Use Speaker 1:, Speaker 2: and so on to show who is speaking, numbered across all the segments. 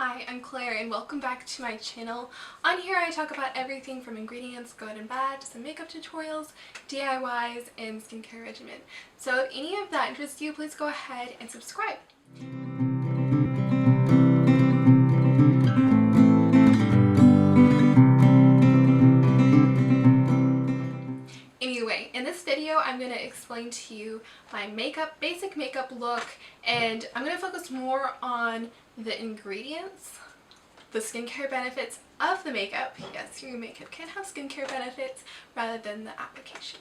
Speaker 1: Hi, I'm Claire and welcome back to my channel. On here I talk about everything from ingredients, good and bad, to some makeup tutorials, DIYs, and skincare regimen. So if any of that interests you, please go ahead and subscribe. Anyway, in this video I'm going to explain to you my basic makeup look, and I'm going to focus more on the ingredients, the skincare benefits of the makeup. Yes, your makeup can have skincare benefits rather than the application.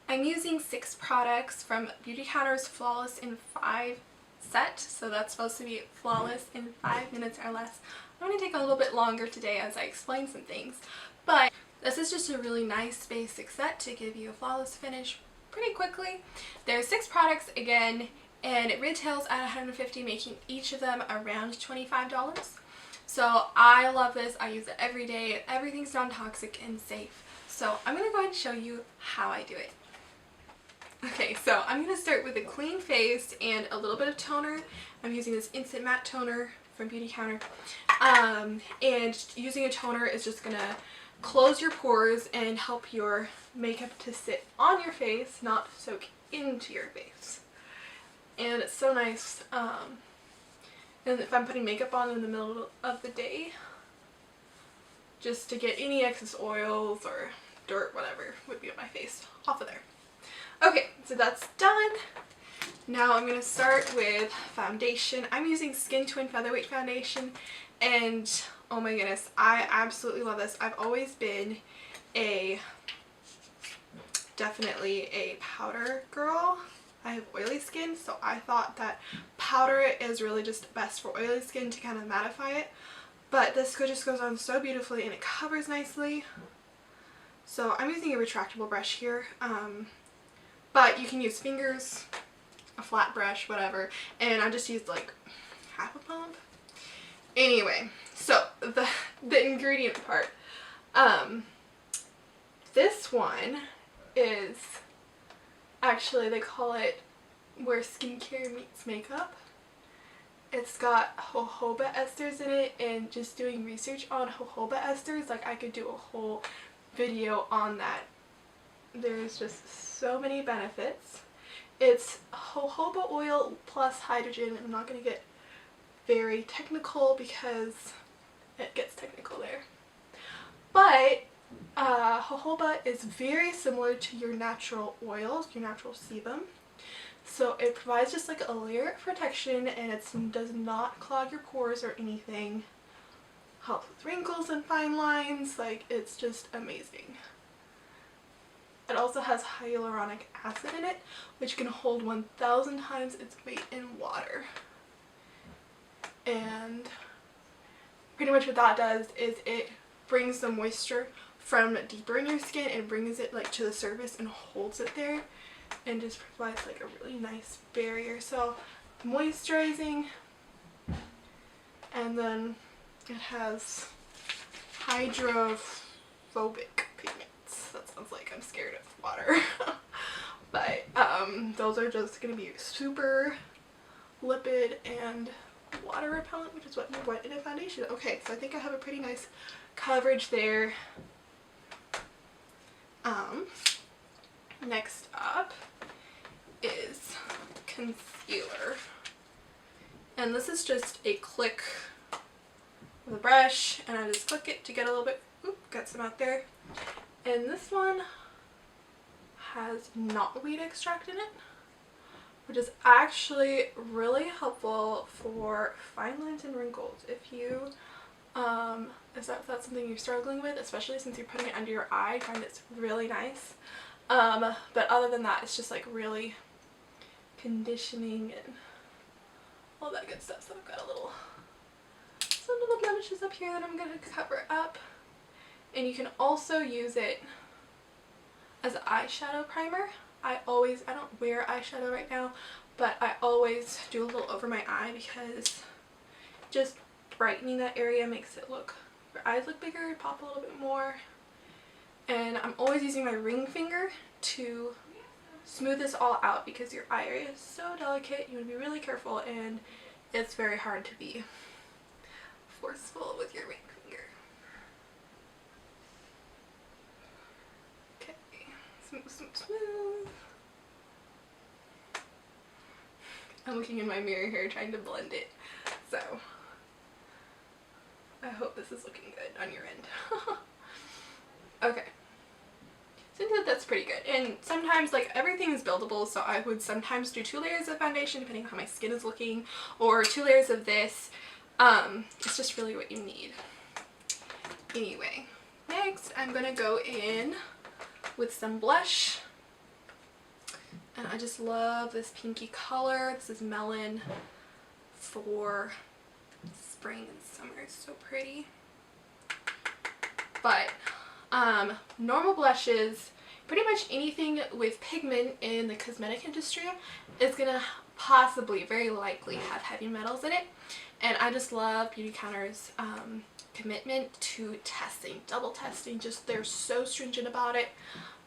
Speaker 1: I'm using 6 products from BeautyCounter's Flawless in 5 set, so that's supposed to be flawless in 5 minutes or less. I'm going to take a little bit longer today as I explain some things, but this is just a really nice basic set to give you a flawless finish pretty quickly. There are 6 products again, and it retails at $150, making each of them around $25. So I love this. I use it every day. Everything's non-toxic and safe. So I'm going to go ahead and show you how I do it. Okay, so I'm going to start with a clean face and a little bit of toner. I'm using this Instant Matte Toner from BeautyCounter. And using a toner is just going to close your pores and help your makeup to sit on your face, not soak into your face. And it's so nice. And if I'm putting makeup on in the middle of the day, just to get any excess oils or dirt, whatever, would be on my face off of there. Okay, so that's done. Now I'm going to start with foundation. I'm using Skin Twin Featherweight Foundation, and oh my goodness, I absolutely love this. I've always been definitely a powder girl. I have oily skin, so I thought that powder is really just best for oily skin to kind of mattify it. But this just goes on so beautifully and it covers nicely. So I'm using a retractable brush here, but you can use fingers, a flat brush, whatever. And I just used like half a pump. Anyway, so the ingredient part. This one is actually, they call it where skincare meets makeup. It's got jojoba esters in it, and just doing research on jojoba esters, like I could do a whole video on that. There's just so many benefits. It's jojoba oil plus hydrogen. I'm not going to get very technical because it gets technical there. But jojoba is very similar to your natural oils, your natural sebum. So it provides just like a layer of protection, and it does not clog your pores or anything. Helps with wrinkles and fine lines. Like, it's just amazing. It also has hyaluronic acid in it, which can hold 1,000 times its weight in water. And pretty much what that does is it brings the moisture from deeper in your skin and brings it like to the surface and holds it there, and just provides like a really nice barrier. So moisturizing, and then it has hydrophobic pigments. That sounds like I'm scared of water. But those are just going to be super lipid and water repellent, which is what you want in a foundation. Okay, so I think I have a pretty nice coverage there. Next up is concealer, and this is just a click with a brush, and I just click it to get a little bit, got some out there. And this one has knotweed extract in it, which is actually really helpful for fine lines and wrinkles. If you if that's something you're struggling with, especially since you're putting it under your eye, I find it's really nice. But other than that, it's just like really conditioning and all that good stuff. So I've got some little blemishes up here that I'm going to cover up. And you can also use it as an eyeshadow primer. I don't wear eyeshadow right now, but I always do a little over my eye because just brightening that area makes your eyes look bigger, pop a little bit more. And I'm always using my ring finger to smooth this all out because your eye area is so delicate. You want to be really careful, and it's very hard to be forceful with your ring finger. Okay, smooth, smooth, smooth. I'm looking in my mirror here trying to blend it, so I hope this is looking good on your end. Okay. I think that that's pretty good. And sometimes, like, everything is buildable, so I would sometimes do 2 layers of foundation depending on how my skin is looking, or 2 layers of this. It's just really what you need. Anyway, next I'm gonna go in with some blush. And I just love this pinky color. This is Melon for spring and summer. It's so pretty. But normal blushes, pretty much anything with pigment in the cosmetic industry is gonna possibly, very likely, have heavy metals in it. And I just love BeautyCounter's commitment to testing, double testing. Just, they're so stringent about it.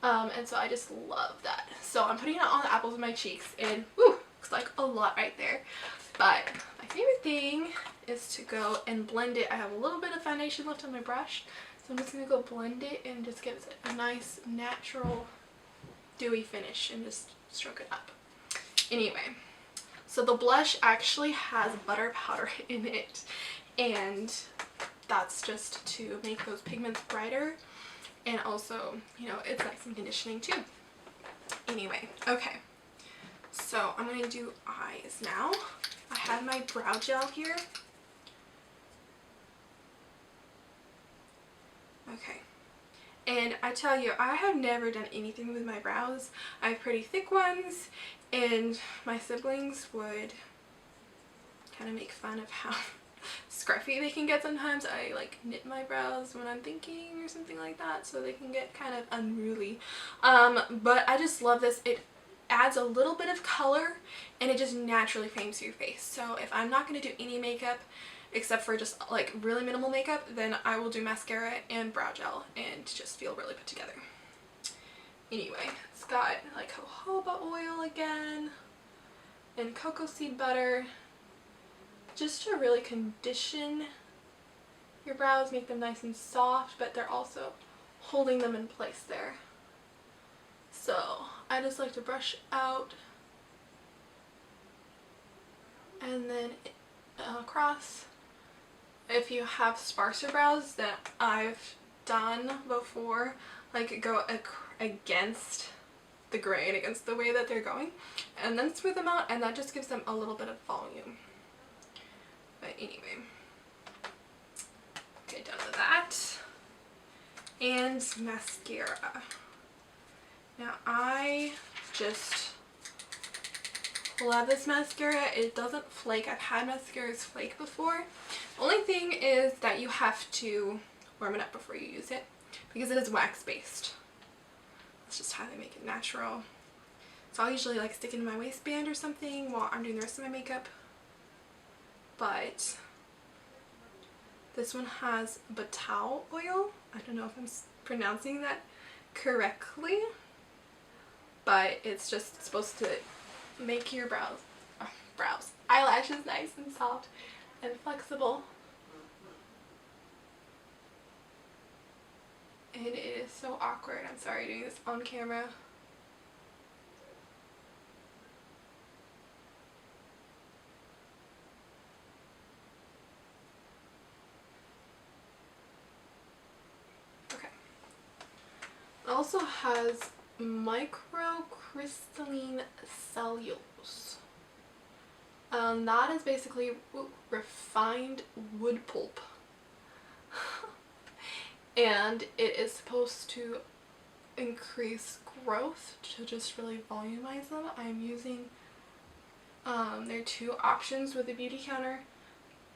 Speaker 1: And so I just love that. So I'm putting it on the apples of my cheeks, and whew, looks like a lot right there. But my favorite thing is to go and blend it. I have a little bit of foundation left on my brush, so I'm just going to go blend it and just get a nice natural dewy finish and just stroke it up. Anyway, so the blush actually has butter powder in it, and that's just to make those pigments brighter, and also, you know, it's nice and conditioning too. Anyway, okay, so I'm going to do eyes now. I have my brow gel here. Okay, and I tell you, I have never done anything with my brows. I have pretty thick ones, and my siblings would kind of make fun of how scruffy they can get sometimes. I like knit my brows when I'm thinking or something like that, so they can get kind of unruly. But I just love this. It adds a little bit of color, and it just naturally frames your face. So if I'm not going to do any makeup except for just like really minimal makeup, then I will do mascara and brow gel and just feel really put together. Anyway, it's got like jojoba oil again and cocoa seed butter, just to really condition your brows, make them nice and soft, but they're also holding them in place there. So I just like to brush out and then across. If you have sparser brows that I've done before, like go against the grain, against the way that they're going, and then smooth them out, and that just gives them a little bit of volume. But anyway, okay, done with that. And mascara. Now I just love this mascara. It doesn't flake. I've had mascaras flake before. Only thing is that you have to warm it up before you use it, because it is wax based. That's just how they make it natural. So I'll usually like stick it in my waistband or something while I'm doing the rest of my makeup. But this one has batao oil. I don't know if I'm pronouncing that correctly, but it's just supposed to make your eyelashes nice and soft and flexible. And it is so awkward. I'm sorry doing this on camera. Okay. It also has microcrystalline cellulose. That is basically refined wood pulp. And it is supposed to increase growth, to just really volumize them. I'm using, there are 2 options with the BeautyCounter.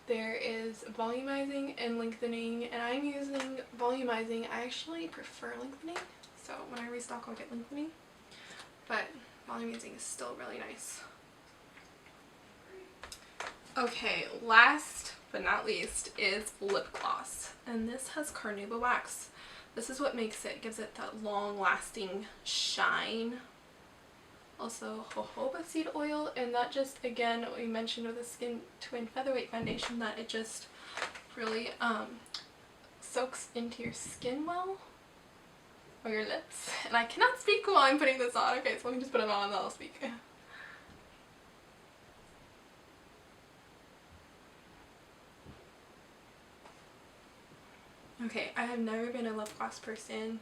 Speaker 1: There is volumizing and lengthening, and I'm using volumizing. I actually prefer lengthening, so when I restock I'll get lengthening, but volumizing is still really nice. Okay, last but not least is lip gloss, and this has carnauba wax. This is what makes it, gives it that long-lasting shine. Also jojoba seed oil, and that just, again, what we mentioned with the Skin Twin Featherweight Foundation, that it just really soaks into your skin well, or your lips. And I cannot speak while I'm putting this on. Okay, so let me just put it on and then I'll speak. Okay, I have never been a lip gloss person.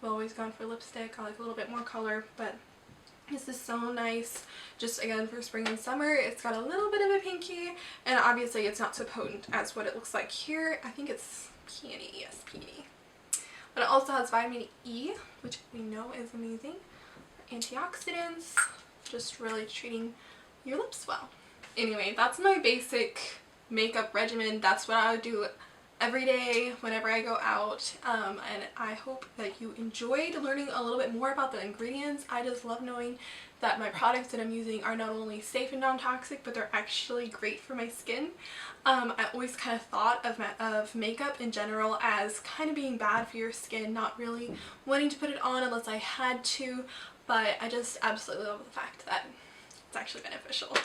Speaker 1: I've always gone for lipstick. I like a little bit more color, but this is so nice. Just again for spring and summer. It's got a little bit of a pinky, and obviously it's not so potent as what it looks like here. I think it's Peony, yes, Peony. But it also has vitamin E, which we know is amazing. Antioxidants, just really treating your lips well. Anyway, that's my basic makeup regimen. That's what I would do every day whenever I go out, and I hope that you enjoyed learning a little bit more about the ingredients. I just love knowing that my products that I'm using are not only safe and non-toxic, but they're actually great for my skin. I always kind of thought of makeup in general as kind of being bad for your skin, not really wanting to put it on unless I had to, but I just absolutely love the fact that it's actually beneficial.